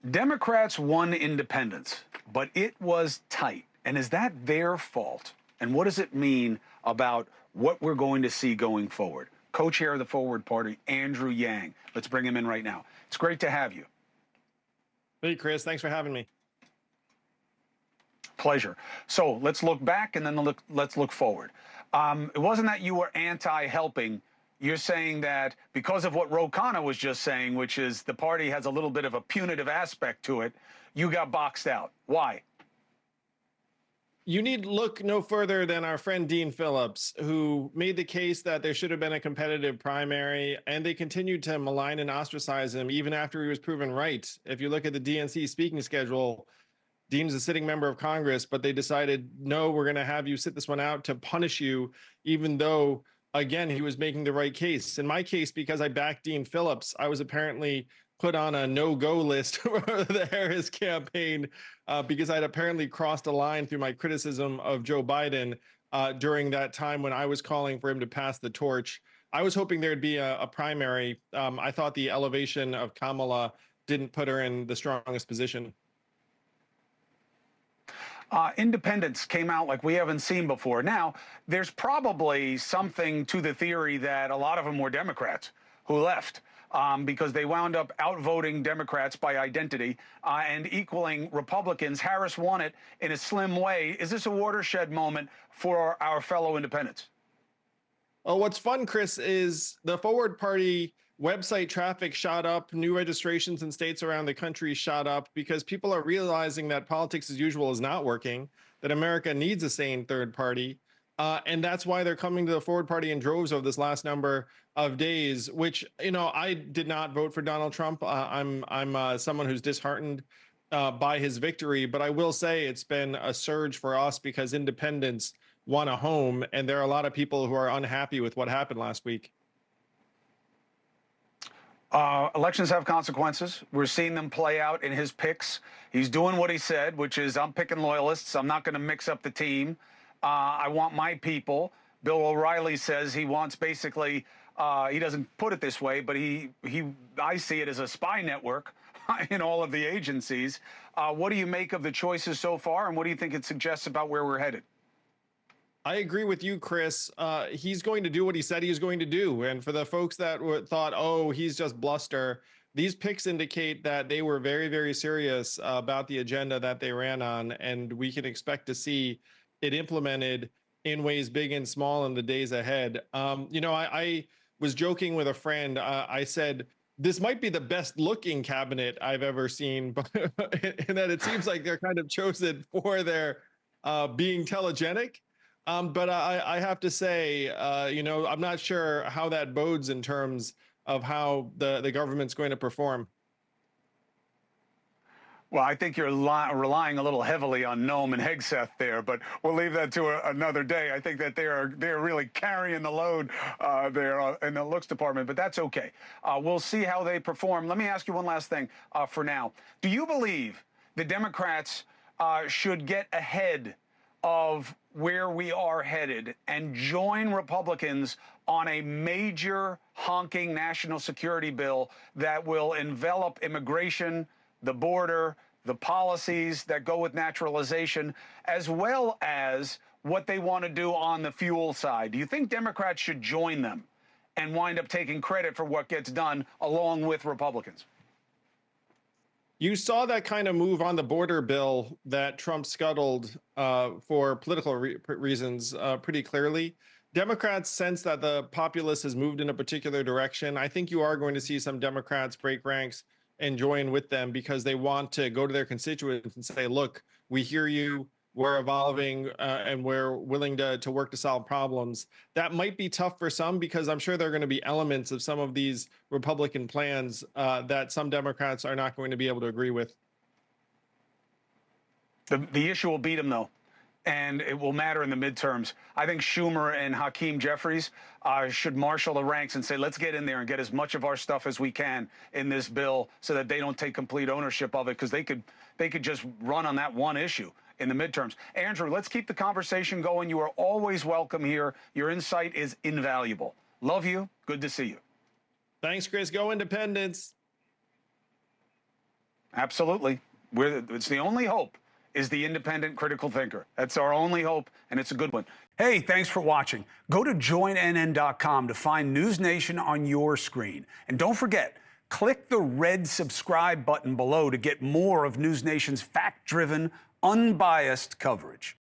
Democrats won independence, but it was tight. And is that their fault? And what does it mean about what we're going to see going forward? Co-chair of the Forward Party, Andrew Yang. Let's bring him in right now. It's great to have you. Hey, Chris. Thanks for having me. Pleasure. So let's look back and then let's look forward. It wasn't that you were anti-helping. You're saying that because of what Ro Khanna was just saying, which is the party has a little bit of a punitive aspect to it, you got boxed out. Why? You need look no further than our friend Dean Phillips, who made the case that there should have been a competitive primary, and they continued to malign and ostracize him even after he was proven right. If you look at the DNC speaking schedule, Dean's a sitting member of Congress, but they decided, no, we're going to have you sit this one out to punish you, even though, again, he was making the right case. In my case, because I backed Dean Phillips, I was apparently put on a no-go list for the Harris campaign because I'd apparently crossed a line through my criticism of Joe Biden during that time when I was calling for him to pass the torch. I was hoping there'd be a primary. I thought the elevation of Kamala didn't put her in the strongest position. Independents came out like we haven't seen before. Now, there's probably something to the theory that a lot of them were Democrats who left because they wound up outvoting Democrats by identity and equaling Republicans. Harris won it in a slim way. Is this a watershed moment for our fellow independents? Oh, what's fun, Chris, is the Forward Party website traffic shot up, new registrations in states around the country shot up because people are realizing that politics as usual is not working, that America needs a sane third party. And that's why they're coming to the Forward Party in droves over this last number of days, which, you know, I did not vote for Donald Trump. I'm someone who's disheartened by his victory, but I will say it's been a surge for us because independents want a home. And there are a lot of people who are unhappy with what happened last week. Elections have consequences. We're seeing them play out in his picks. He's doing what he said, which is I'm picking loyalists. I'm not going to mix up the team. I want my people. Bill O'Reilly says he wants basically, he doesn't put it this way, but I see it as a spy network in all of the agencies. What do you make of the choices so far, and what do you think it suggests about where we're headed? I agree with you, Chris. He's going to do what he said he was going to do. And for the folks that thought, oh, he's just bluster, these picks indicate that they were very, very serious about the agenda that they ran on. And we can expect to see it implemented in ways big and small in the days ahead. You know, I was joking with a friend. I said, this might be the best looking cabinet I've ever seen, but in that it seems like they're kind of chosen for their being telegenic. But I have to say, you know, I'm not sure how that bodes in terms of how the government's going to perform. Well, I think you're relying a little heavily on Noam and Hegseth there, but we'll leave that to another day. I think that they're really carrying the load there in the looks department, but that's okay. We'll see how they perform. Let me ask you one last thing for now. Do you believe the Democrats should get ahead of where we are headed and join Republicans on a major honking national security bill that will envelop immigration, the border, the policies that go with naturalization, as well as what they want to do on the fuel side? Do you think Democrats should join them and wind up taking credit for what gets done along with Republicans? You saw that kind of move on the border bill that Trump scuttled for political reasons pretty clearly. Democrats sense that the populace has moved in a particular direction. I think you are going to see some Democrats break ranks and join with them because they want to go to their constituents and say, look, we hear you, we're evolving, and we're willing to work to solve problems. That might be tough for some because I'm sure there are going to be elements of some of these Republican plans that some Democrats are not going to be able to agree with. The issue will beat them, though, and it will matter in the midterms. I think Schumer and Hakeem Jeffries should marshal the ranks and say, let's get in there and get as much of our stuff as we can in this bill so that they don't take complete ownership of it, because they could just run on that one issue in the midterms. Andrew, let's keep the conversation going. You are always welcome here. Your insight is invaluable. Love you. Good to see you. Thanks, Chris. Go Independents. Absolutely. It's the only hope is the independent critical thinker. That's our only hope, and it's a good one. Hey, thanks for watching. Go to joinnn.com to find NewsNation on your screen. And don't forget, click the red subscribe button below to get more of NewsNation's fact-driven, unbiased coverage.